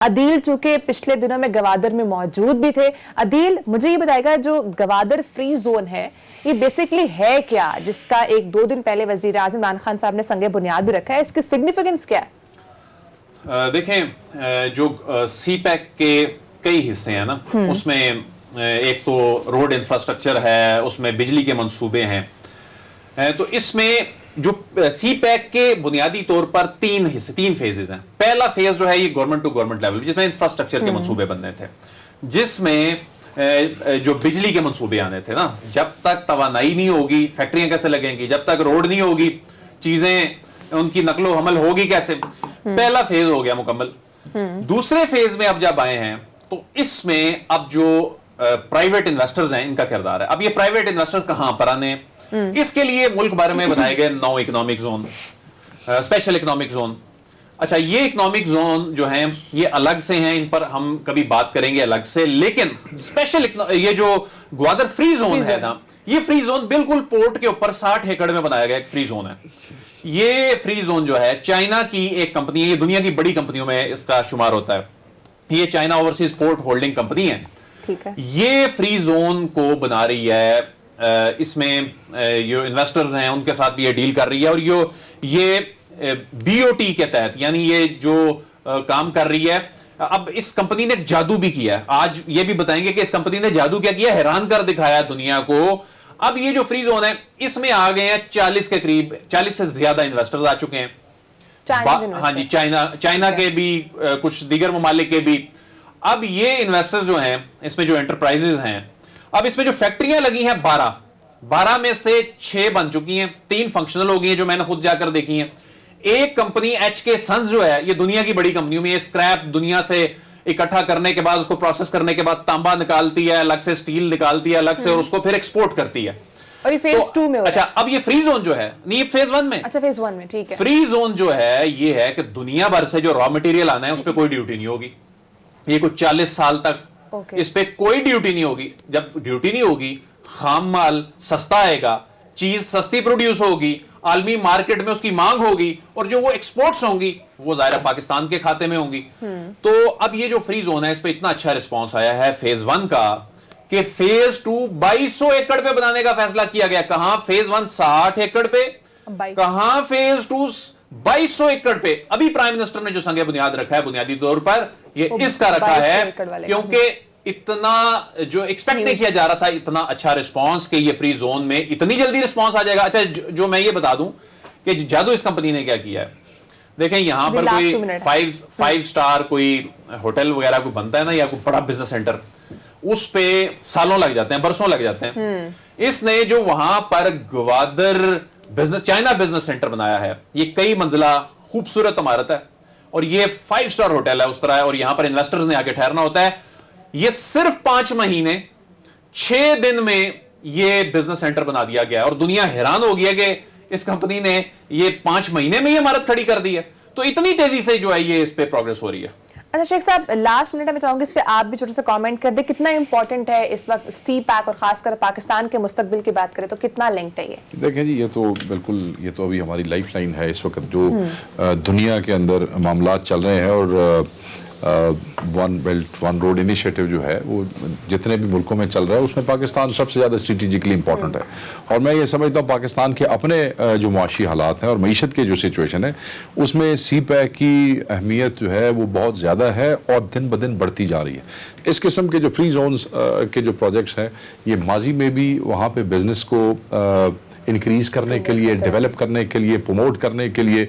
अदील चूंकि पिछले दिनों में गवादर में मौजूद भी थे। अदील, मुझे ये बताएगा जो गवादर फ्री जोन है ये बेसिकली है क्या, जिसका एक दो दिन पहले वजीर आज़म इमरान खान साहब ने संगे बुनियाद भी रखा है, इसकी सिग्निफिकेंस क्या है? देखें, जो सी पैक के कई हिस्से हैं ना, उसमें एक तो रोड इंफ्रास्ट्रक्चर है, उसमें बिजली के मंसूबे हैं। तो इसमें जो सी पैक के बुनियादी तौर पर तीन फेजेस हैं। पहला फेज जो है ये गवर्नमेंट टू गवर्नमेंट लेवल, जिसमें इंफ्रास्ट्रक्चर के मंसूबे बनने थे, जिसमें जो बिजली के मंसूबे आने थे ना, जब तक तवानाई नहीं होगी फैक्ट्रियां कैसे लगेंगी, जब तक रोड नहीं होगी चीजें उनकी नकलो हमल होगी कैसे। पहला फेज हो गया मुकम्मल। दूसरे फेज में अब जब आए हैं तो इसमें अब जो प्राइवेट इन्वेस्टर्स हैं इनका किरदार है। अब ये प्राइवेट इन्वेस्टर्स कहां पर आने, इसके लिए मुल्क भर में बनाए गए 9 economic zone, special economic zone. अच्छा, ये इकोनॉमिक जोन जो हैं ये अलग से हैं, इन पर हम कभी बात करेंगे अलग से। लेकिन स्पेशल ये जो ग्वादर फ्री जोन है ना, ये फ्री जोन बिल्कुल पोर्ट के ऊपर 60 एकड़ में बनाया गया एक फ्री जोन है। ये फ्री जोन जो है चाइना की एक कंपनी है, ये दुनिया की बड़ी कंपनियों में इसका शुमार होता है। ये China overseas port holding company है। ठीक है। ये फ्री जोन को बना रही है, इसमें जो इन्वेस्टर्स हैं उनके साथ भी ये डील कर रही है, और ये बीओटी के तहत यानी ये जो काम कर रही है। अब इस कंपनी ने जादू भी किया है, आज ये भी बताएंगे कि इस कंपनी ने जादू क्या किया, हैरान कर दिखाया दुनिया को। अब ये जो फ्री जोन है इसमें आ गए हैं 40 के करीब, 40 से ज्यादा इन्वेस्टर्स आ चुके हैं। हाँ जी, चाइना के भी, कुछ दीगर ममालिक के भी। अब ये इन्वेस्टर्स जो हैं इसमें जो एंटरप्राइजेज हैं, अब इसमें जो फैक्ट्रियां लगी हैं 12 में से 6 बन चुकी हैं, 3 फंक्शनल हो गई हैं जो मैंने खुद जाकर देखी हैं। एक कंपनी एचके सन्स जो है ये दुनिया की बड़ी कंपनियों में, ये स्क्रैप दुनिया से इकट्ठा करने के बाद उसको प्रोसेस करने के बाद तांबा निकालती है अलग से, स्टील निकालती है अलग से, और उसको फिर एक्सपोर्ट करती है। और ये फेज 2 में हो। अच्छा, अब ये फ्री जोन जो है नहीं, फेज 1 में। अच्छा, फेज 1 में, ठीक है। फ्री जोन जो है ये है कि दुनिया भर से जो रॉ मटेरियल आना है उस पर कोई ड्यूटी नहीं होगी। ये कुछ 40 साल तक इस पे कोई ड्यूटी नहीं होगी। जब ड्यूटी नहीं होगी, खाम माल सस्ता आएगा, चीज सस्ती प्रोड्यूस होगी, आलमी मार्केट में उसकी मांग होगी, और जो वो एक्सपोर्ट्स होंगी वो ज़ाहिर पाकिस्तान के खाते में होंगी। तो अब ये जो फ्री जोन है इस पे इतना अच्छा रिस्पांस आया है फेज 1 का कि फेज 2 2200 एकड़ पे बनाने का फैसला किया गया। कहां फेज 1 60 एकड़ पे, कहां फेज 2 2200 एकड़ पे। अभी प्राइम मिनिस्टर ने जो संगे बुनियाद रखा है बुनियादी तौर पर ये इसका रखा है, क्योंकि इतना जो एक्सपेक्ट नहीं किया जा रहा था, इतना अच्छा रिस्पांस कि ये फ्री जोन में इतनी जल्दी रिस्पांस आ जाएगा। अच्छा, जो मैं ये बता दूं कि जादू इस कंपनी ने क्या किया है, देखें यहां पर कोई 5 स्टार कोई होटल वगैरह कोई बनता है ना, या कोई बड़ा बिजनेस सेंटर, उस पे सालों लग जाते हैं, बरसों लग जाते हैं। इसने जो वहां पर ग्वादर चाइना बिजनेस सेंटर बनाया है, ये कई मंजिला खूबसूरत इमारत है, और ये 5 स्टार होटल है उस तरह है, और यहां पर इन्वेस्टर्स ने आके ठहरना होता है। ये सिर्फ 5 महीने 6 दिन में ये बिजनेस सेंटर बना दिया गया, और दुनिया हैरान हो गया कि इस कंपनी ने ये 5 महीने में ये इमारत खड़ी कर दी है। तो इतनी तेजी से जो है ये इस पे प्रोग्रेस हो रही है। अच्छा शेख साहब, लास्ट मिनट में चाहूंगी इस पे आप भी छोटा सा कमेंट कर दे, कितना इंपॉर्टेंट है इस वक्त सी पैक, और खासकर पाकिस्तान के मुस्तकबिल की बात करें तो कितना लिंक्ड है ये? देखें जी, ये तो बिल्कुल, ये तो अभी हमारी लाइफ लाइन है इस वक्त जो दुनिया के अंदर मामलात चल रहे हैं। और one belt one road initiative जो है वो जितने भी मुल्कों में चल रहा है उसमें पाकिस्तान सबसे ज़्यादा स्ट्रेटेजिकली इंपॉर्टेंट है। और मैं ये समझता हूँ पाकिस्तान के अपने जो मुआशी हालात हैं और मईशत के जो सिचुएशन है उसमें सी पैक की अहमियत जो है वो बहुत ज़्यादा है और दिन ब दिन बढ़ती जा रही है। इस किस्म के जो फ्री जोन्स के जो प्रोजेक्ट्स हैं ये माजी में भी वहाँ पर बिजनेस को इंक्रीज करने के लिए, डेवलप करने के लिए, प्रमोट करने के लिए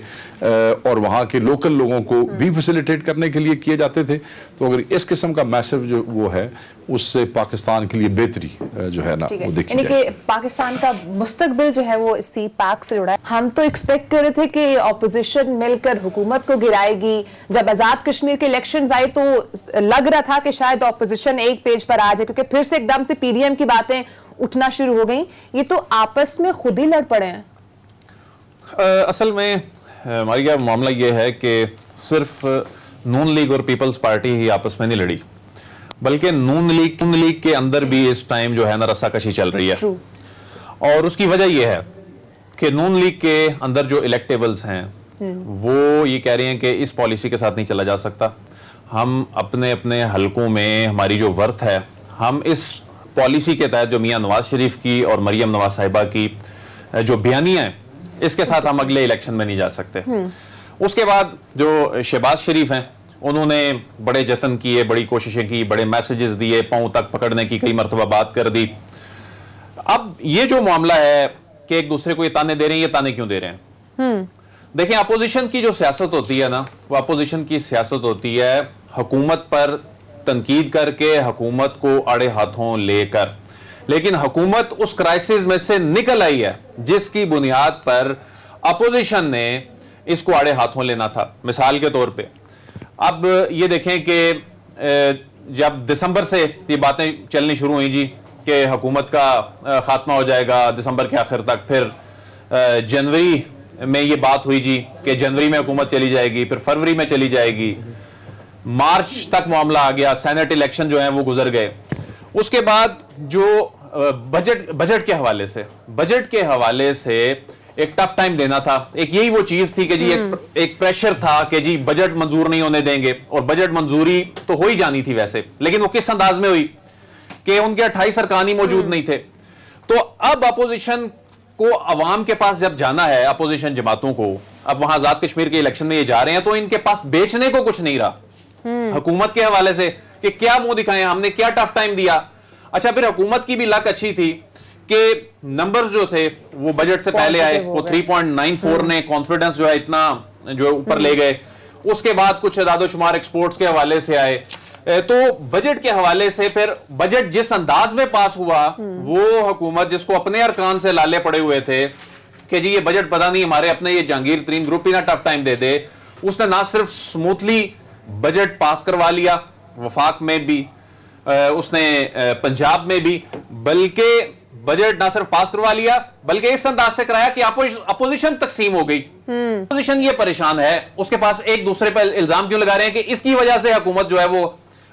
और वहाँ के लोकल लोगों को भी फैसिलिटेट करने के लिए किए जाते थे। तो अगर इस किस्म का मैसिव जो वो है उससे पाकिस्तान के लिए बेहतरी जो है ना वो देखी यानी कि पाकिस्तान का मुस्तकबिल जो है वो इसी पैक से जुड़ा है। हम तो एक्सपेक्ट कर रहे थे कि ऑपोजिशन मिलकर हुकूमत को गिराएगी। जब आजाद कश्मीर के इलेक्शंस आए तो लग रहा था कि शायद ऑपोजिशन एक पेज पर आ जाए, क्योंकि फिर से एकदम से पीडीएम की बातें उठना शुरू हो गई। ये तो आपस में खुद ही लड़ पड़े हैं। असल में हमारी क्या मामला ये है कि सिर्फ नून लीग और पीपल्स पार्टी ही आपस में नहीं लड़ी, बल्कि नून लीग के अंदर भी इस टाइम जो है ना रस्साकशी चल रही है। और उसकी वजह यह है कि नून लीग के अंदर जो इलेक्टेबल्स हैं वो ये कह रहे हैं कि इस पॉलिसी के साथ नहीं चला जा सकता, हम अपने अपने हलकों में हमारी जो वर्थ है, हम इस पॉलिसी के तहत जो मियां नवाज शरीफ की और मरियम नवाज साहिबा की जो बयानियां हैं, इसके साथ हम अगले इलेक्शन में नहीं जा सकते। उसके बाद जो शहबाज शरीफ हैं, उन्होंने बड़े जतन किए, बड़ी कोशिशें की, बड़े मैसेजेस दिए, पांव तक पकड़ने की कई मरतबा बात कर दी। अब ये जो मामला है कि एक दूसरे को ये ताने दे रहे हैं, ये ताने क्यों दे रहे हैं? देखिए, अपोजिशन की जो सियासत होती है ना, वो अपोजिशन की सियासत होती है हुकूमत पर तनकीद करके, हुकूमत को आड़े हाथों लेकर। लेकिन हुकूमत उस क्राइसिस में से निकल आई है जिसकी बुनियाद पर अपोजिशन ने इसको आड़े हाथों लेना था। मिसाल के तौर पे अब ये देखें कि जब दिसंबर से ये बातें चलनी शुरू हुई जी कि हुकूमत का खात्मा हो जाएगा दिसंबर के आखिर तक, फिर जनवरी में ये बात हुई जी कि जनवरी में हुकूमत चली जाएगी, फिर फरवरी में चली जाएगी, मार्च तक मामला आ गया, सेनेट इलेक्शन जो है वो गुजर गए। उसके बाद जो बजट के हवाले से एक टफ टाइम देना था। एक यही वो चीज थी कि जी एक प्रेशर था कि जी बजट मंजूर नहीं होने देंगे, और बजट मंजूरी तो हो ही जानी थी वैसे, लेकिन वो किस अंदाज में हुई कि उनके 28 अरकानी मौजूद नहीं थे। तो अब अपोजिशन को अवाम के पास जब जाना है, अपोजिशन जमातों को, अब वहां आजाद कश्मीर के इलेक्शन में ये जा रहे हैं, तो इनके पास बेचने को कुछ नहीं रहा हुकूमत के हवाले से कि क्या मुंह दिखाएं, हमने क्या टफ टाइम दिया। अच्छा, फिर हुकूमत की भी लक अच्छी थी कि नंबर्स जो थे वो बजट से पहले आए, वो 3.94 ने कॉन्फिडेंस जो है इतना जो ऊपर ले गए। उसके बाद कुछ इदादोशुमार एक्सपोर्ट्स के हवाले से आए। तो बजट के हवाले से फिर बजट जिस अंदाज में पास हुआ, वो हुकूमत जिसको अपने अरकान से लाले पड़े हुए थे कि जी ये बजट पता नहीं हमारे अपने ये जहांगीर तरीन ग्रुप ही ना टफ टाइम दे दे, उसने ना सिर्फ स्मूथली बजट पास करवा लिया वफाक में भी, उसने पंजाब में भी, बल्कि बजट ना सिर्फ पास करवा लिया बल्कि इस अंदाज से कराया कि अपोजिशन तकसीम हो गई। अपोजिशन ये परेशान है, उसके पास एक दूसरे पर इल्जाम क्यों लगा रहे हैं कि इसकी वजह से हुकूमत जो है वो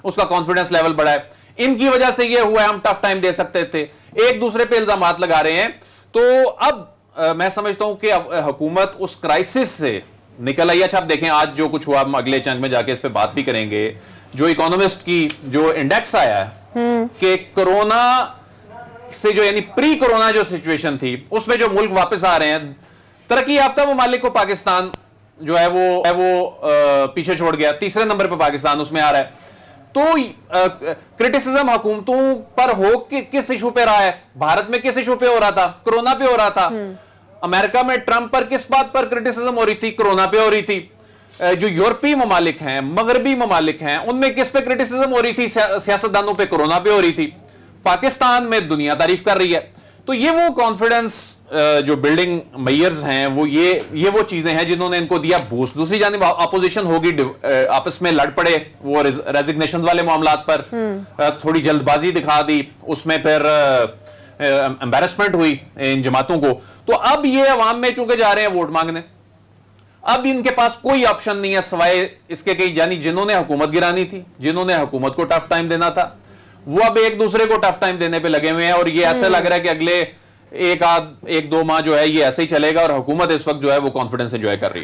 उसका कॉन्फिडेंस लेवल बढ़ा है, इनकी वजह से ये हुआ है, हम टफ टाइम दे सकते थे, एक दूसरे पे इल्जाम लगा रहे हैं। तो अब मैं समझता हूं कि हुकूमत उस क्राइसिस से निकल आई। अच्छा, आप देखें आज जो कुछ हुआ, हम अगले चंक में जाके इस पे बात भी करेंगे। जो इकोनॉमिस्ट की जो इंडेक्स आया है कि कोरोना से जो यानी प्री कोरोना जो सिचुएशन थी उसमें जो मुल्क वापस आ रहे हैं, तरक्की याफ्ता ममालिक को पाकिस्तान जो है वो पीछे छोड़ गया, तीसरे नंबर पर पाकिस्तान उसमें आ रहा है। तो क्रिटिसिज्म हुकूमतों पर हो कि किस इशू पे रहा है? भारत में किस इशू पे हो रहा था? कोरोना पे हो रहा था। अमेरिका में ट्रंप पर किस बात पर क्रिटिसिज्म हो रही थी? कोरोना पे हो रही थी। जो यूरोपीय ममालिक हैं, मगरबी ममालिक हैं, उनमें किस पे क्रिटिसिज्म हो रही थी? सियासतदानों पे कोरोना पे हो रही थी। पाकिस्तान में दुनिया तारीफ कर रही है। तो ये वो कॉन्फिडेंस जो बिल्डिंग मेयर्स हैं, वो वो चीजें हैं जिन्होंने इनको दिया बूस्ट। दूसरी जानिब अपोजिशन होगी, आपस में लड़ पड़े वो रेजिग्नेशन वाले मामलात पर, थोड़ी जल्दबाजी दिखा दी, उसमें फिर एम्बैरेसमेंट हुई इन जमातों को। तो अब ये अवाम में चूंकि जा रहे हैं वोट मांगने, अब इनके पास कोई ऑप्शन नहीं है सिवाय इसके कि यानी जिन्होंने हुकूमत गिरानी थी, जिन्होंने हुकूमत को टफ टाइम देना था, वो अब एक दूसरे को टफ टाइम देने पे लगे हुए हैं। और ये ऐसा लग रहा है कि अगले एक दो माह जो है ये ऐसे ही चलेगा, और हुकूमत इस वक्त जो है वो कॉन्फिडेंस एंजॉय कर रही है।